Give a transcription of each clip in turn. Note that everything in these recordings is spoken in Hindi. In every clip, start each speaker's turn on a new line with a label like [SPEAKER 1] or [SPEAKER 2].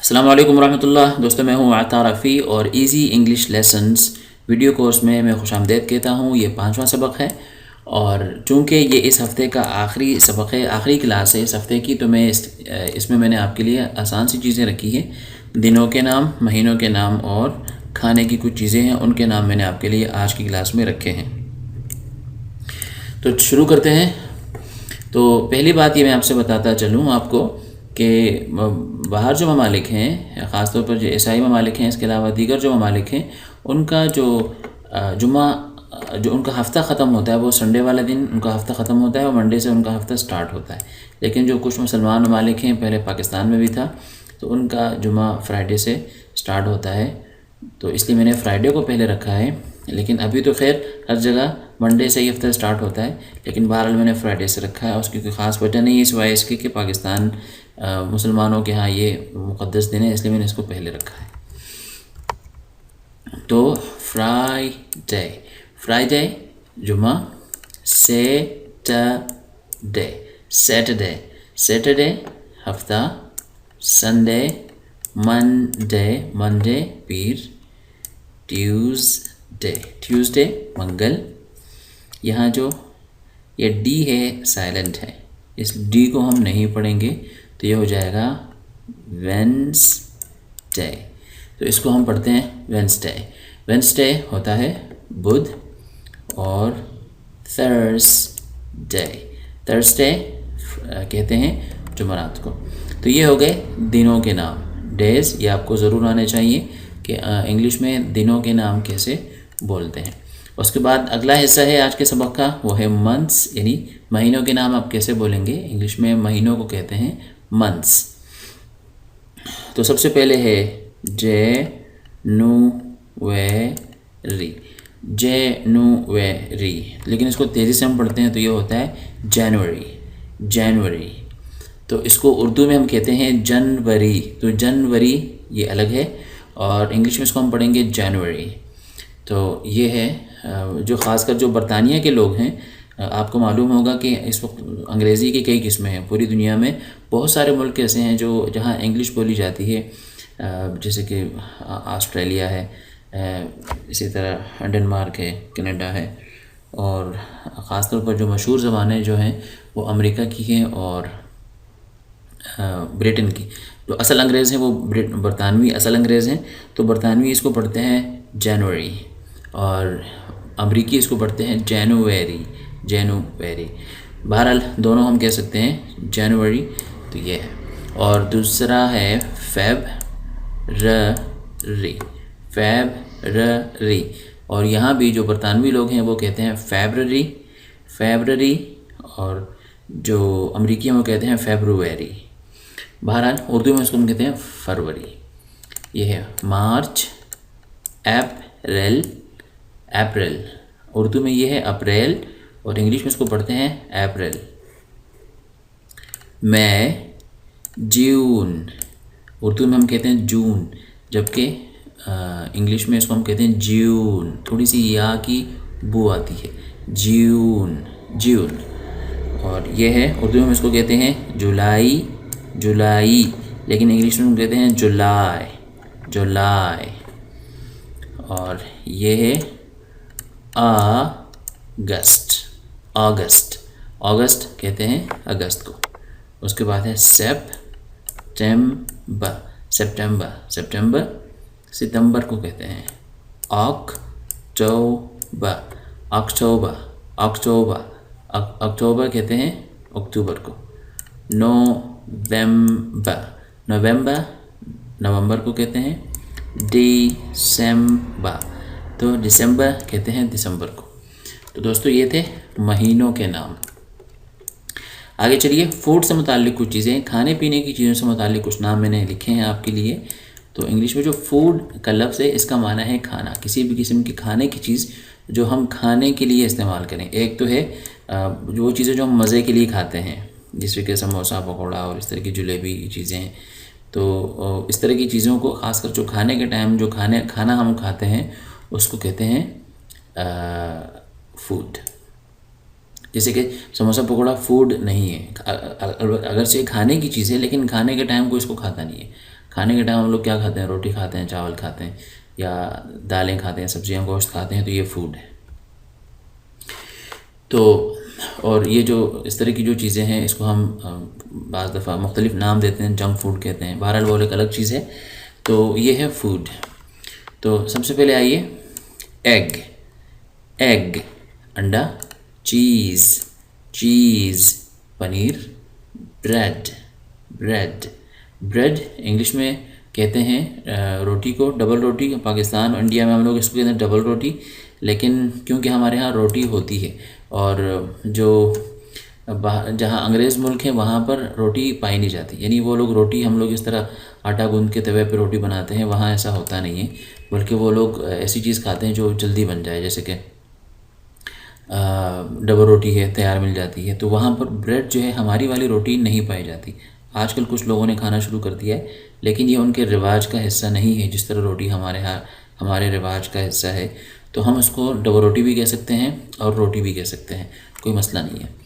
[SPEAKER 1] अस्सलाम वालेकुम रहमतुल्लाह। दोस्तों, मैं हूँ आता रफ़ी और easy English lessons video course में मैं खुशामदीद कहता हूँ। ये 5वां सबक है और चूँकि ये इस हफ़्ते का आखिरी सबक है, आखिरी क्लास है इस हफ़्ते की, तो मैं इसमें मैंने आपके लिए आसान सी चीज़ें रखी हैं। दिनों के नाम, महीनों के नाम और खाने की कुछ चीज़ें हैं, उनके नाम मैंने आपके लिए आज की क्लास में रखे हैं। तो शुरू करते हैं। तो पहली बात ये मैं आपसे बताता चलूँ आपको कि बाहर जो ममालिक हैं, ख़ास तौर पर जो ईसाई ममालिक हैं, इसके अलावा दीगर जो ममालिक हैं, उनका जो जुमा जो उनका हफ़्ता ख़त्म होता है वो संडे वाला दिन उनका हफ़्ता ख़त्म होता है और मंडे से उनका हफ़्ता स्टार्ट होता है। लेकिन जो कुछ मुसलमान ममालिक हैं, पहले पाकिस्तान में भी था, तो उनका जुमा फ्राइडे से स्टार्ट होता है, तो इसलिए मैंने फ्राइडे को पहले रखा है। लेकिन अभी तो खैर हर जगह मंडे से ही हफ्ता स्टार्ट होता है, लेकिन बहरहाल मैंने फ्राइडे से रखा है। उसकी कोई ख़ास वजह नहीं है सिवाय इसकी कि पाकिस्तान मुसलमानों के यहाँ ये मुक़द्दस दिन है, इसलिए मैंने इसको पहले रखा है। तो फ्राइडे, फ्राइडे जुमा, सैटरडे, सैटरडे, सैटरडे हफ्ता, संडे, मंडे, मंडे पीर, ट्यूसडे, ट्यूसडे मंगल। यहाँ जो ये डी है साइलेंट है, इस डी को हम नहीं पढ़ेंगे, तो ये हो जाएगा वेंसडे। तो इसको हम पढ़ते हैं वेंसडे। वेंसडे होता है बुध और थर्सडे, थर्सडे कहते हैं जुमेरात को। तो ये हो गए दिनों के नाम, डेज़। ये आपको ज़रूर आने चाहिए कि इंग्लिश में दिनों के नाम कैसे बोलते हैं। उसके बाद अगला हिस्सा है आज के सबक का, वो है मंथ्स, यानी महीनों के नाम आप कैसे बोलेंगे। इंग्लिश में महीनों को कहते हैं मंथ्स। तो सबसे पहले है जनवरी, जनवरी, लेकिन इसको तेज़ी से हम पढ़ते हैं तो ये होता है जनवरी, जनवरी। तो इसको उर्दू में हम कहते हैं जनवरी, तो जनवरी ये अलग है और इंग्लिश में इसको हम पढ़ेंगे जनवरी। तो ये है जो ख़ासकर जो बरतानिया के लोग हैं, आपको मालूम होगा कि इस वक्त अंग्रेज़ी की कई किस्में हैं। पूरी दुनिया में बहुत सारे मुल्क ऐसे हैं जो जहाँ इंग्लिश बोली जाती है, जैसे कि ऑस्ट्रेलिया है, इसी तरह डेनमार्क है, कनाडा है, और ख़ास तौर पर जो मशहूर ज़बानें जो हैं वो अमेरिका की हैं और ब्रिटेन की। जो असल अंग्रेज़ हैं वो बरतानवी असल अंग्रेज़ हैं, तो बरतानवी इसको पढ़ते हैं जनवरी और अमरीकी इसको पढ़ते हैं जनवरी, जनवरी। बहरहाल दोनों हम कह सकते हैं जनवरी, तो ये है। और दूसरा है फेब्ररी, फेब्ररी, और यहाँ भी जो बरतानवी लोग हैं वो कहते हैं फेब्ररी, फेब्ररी, और जो अमरीकी हैं वो कहते हैं फेब्रुवरी। बहरहाल उर्दू में उसको हम कहते हैं फरवरी। ये है मार्च, अप्रैल, अप्रैल, उर्दू में ये है अप्रैल और इंग्लिश में इसको पढ़ते हैं अप्रैल। मई, जून, उर्दू में हम कहते हैं जून, जबकि इंग्लिश में इसको हम कहते हैं जून, थोड़ी सी या की बू आती है, जून, जून। और ये है उर्दू में इसको कहते हैं जुलाई, जुलाई, लेकिन इंग्लिश में हम कहते हैं जुलाई, जुलाई। और ये है अगस्त, अगस्त, अगस्त कहते हैं अगस्त को। उसके बाद है सेप्टेम्बर, सेप्टेम्बर, सेप्टेम्बर, सितंबर को कहते हैं अक्टूबर, अक्टूबर, अक्टूबर, अक्टूबर कहते हैं अक्टूबर को। नवंबर, नवंबर, नवंबर को कहते हैं दिसंबर, तो दिसंबर कहते हैं दिसंबर को। तो दोस्तों ये थे महीनों के नाम। आगे चलिए, फूड से मुताल्लिक कुछ चीज़ें, खाने पीने की चीज़ों से मुताल्लिक कुछ नाम मैंने लिखे हैं आपके लिए। तो इंग्लिश में जो फूड का लफ्ज़ है इसका माना है खाना, किसी भी किस्म की खाने की चीज़ जो हम खाने के लिए इस्तेमाल करें। एक तो है जो वो चीज़ें जो हम मज़े के लिए खाते हैं, जैसे कि समोसा, पकौड़ा और इस तरह की जलेबी की चीज़ें। तो इस तरह की चीज़ों को ख़ासकर जो खाने के टाइम जो खाना हम खाते हैं उसको कहते हैं फूड। जैसे कि समोसा पकौड़ा फूड नहीं है, अगर से खाने की चीज़ है, लेकिन खाने के टाइम कोई इसको खाता नहीं है। खाने के टाइम हम लोग क्या खाते हैं, रोटी खाते हैं, चावल खाते हैं, या दालें खाते हैं, सब्जियां, गोश्त खाते हैं, तो ये फूड है। तो और ये जो इस तरह की जो चीज़ें हैं इसको हम बाज़ दफ़ा मुख्तलिफ़ नाम देते हैं, जंक फूड कहते हैं, बहरहाल वो एक अलग चीज़ है। तो ये है फूड। तो सबसे पहले आइए, एग, एग अंडा, चीज़, चीज़ पनीर, ब्रेड, ब्रेड, ब्रेड इंग्लिश में कहते हैं रोटी को, डबल रोटी। पाकिस्तान और इंडिया में हम लोग इसको कहते हैं डबल रोटी, लेकिन क्योंकि हमारे यहाँ रोटी होती है और जो जहाँ अंग्रेज़ मुल्क है वहाँ पर रोटी पाई नहीं जाती, यानी वो लोग रोटी, हम लोग इस तरह आटा गूंद के तवे पे रोटी बनाते हैं, वहाँ ऐसा होता नहीं है, बल्कि वो लोग ऐसी चीज़ खाते हैं जो जल्दी बन जाए, जैसे कि डबल रोटी है, तैयार मिल जाती है। तो वहाँ पर ब्रेड जो है, हमारी वाली रोटी नहीं पाई जाती। आजकल कुछ लोगों ने खाना शुरू कर दिया है, लेकिन ये उनके रिवाज का हिस्सा नहीं है। जिस तरह रोटी हमारे यहाँ हमारे रिवाज का हिस्सा है, तो हम उसको डबल रोटी भी कह सकते हैं और रोटी भी कह सकते हैं, कोई मसला नहीं है।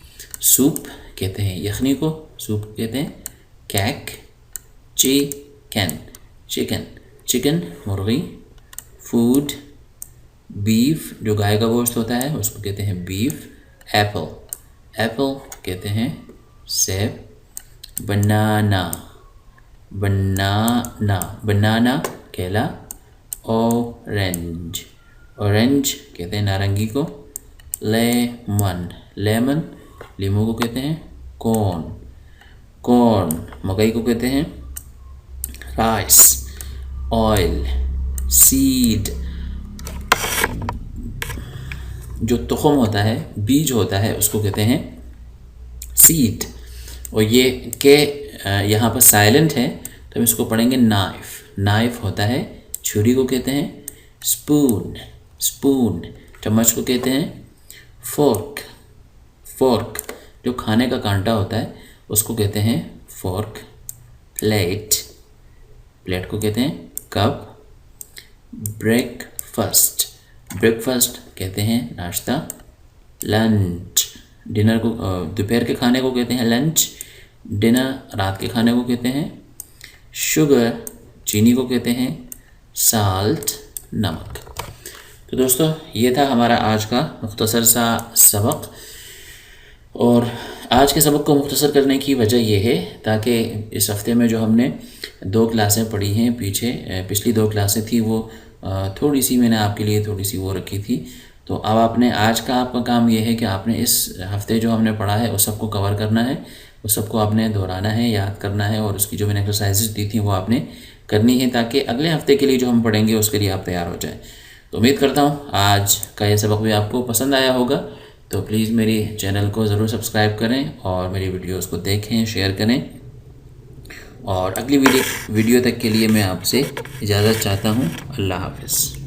[SPEAKER 1] सूप कहते हैं यखनी को, सूप कहते हैं कैक, चिकन, चिकन, चिकन मुर्गी, फूड, बीफ जो गाय का गोश्त होता है उसको कहते हैं बीफ, एप्पल, एप्पल कहते हैं सेब, बनाना, बनाना, बनाना केला, ऑरेंज, ऑरेंज कहते हैं नारंगी को, लेमन, लेमन लीमू को कहते हैं, कॉर्न, कॉर्न मकई को कहते हैं, राइस, ऑयल, सीड जो तुखम होता है, बीज होता है, उसको कहते हैं सीड। और ये के यहाँ पर साइलेंट है तो हम इसको पढ़ेंगे नाइफ, नाइफ होता है, छुरी को कहते हैं स्पून, स्पून चम्मच को कहते हैं फोर्क, फोर्क जो खाने का कांटा होता है उसको कहते हैं फोर्क, प्लेट, प्लेट को कहते हैं कप, ब्रेकफास्ट, ब्रेकफास्ट कहते हैं नाश्ता, लंच डिनर को, दोपहर के खाने को कहते हैं लंच, डिनर रात के खाने को कहते हैं, शुगर चीनी को कहते हैं, साल्ट नमक। तो दोस्तों ये था हमारा आज का मुख्तसर सा सबक। और आज के सबक को मुख्तसर करने की वजह यह है ताकि इस हफ़्ते में जो हमने 2 क्लासें पढ़ी हैं पीछे, पिछली 2 क्लासें थी वो थोड़ी सी मैंने आपके लिए थोड़ी सी वो रखी थी। तो अब आपने आज का आपका काम यह है कि आपने इस हफ़्ते जो हमने पढ़ा है उस सबको कवर करना है, उस सबको आपने दोहराना है, याद करना है, और उसकी जो मैंने एक्सरसाइजेस दी थी वो आपने करनी है ताकि अगले हफ़्ते के लिए जो हम पढ़ेंगे उसके लिए आप तैयार हो जाएं। तो उम्मीद करता हूँ आज का ये सबक भी आपको पसंद आया होगा। तो प्लीज़ मेरी चैनल को ज़रूर सब्सक्राइब करें और मेरी वीडियोस को देखें, शेयर करें। और अगली वीडियो तक के लिए मैं आपसे इजाज़त चाहता हूँ। अल्लाह हाफ़िज़।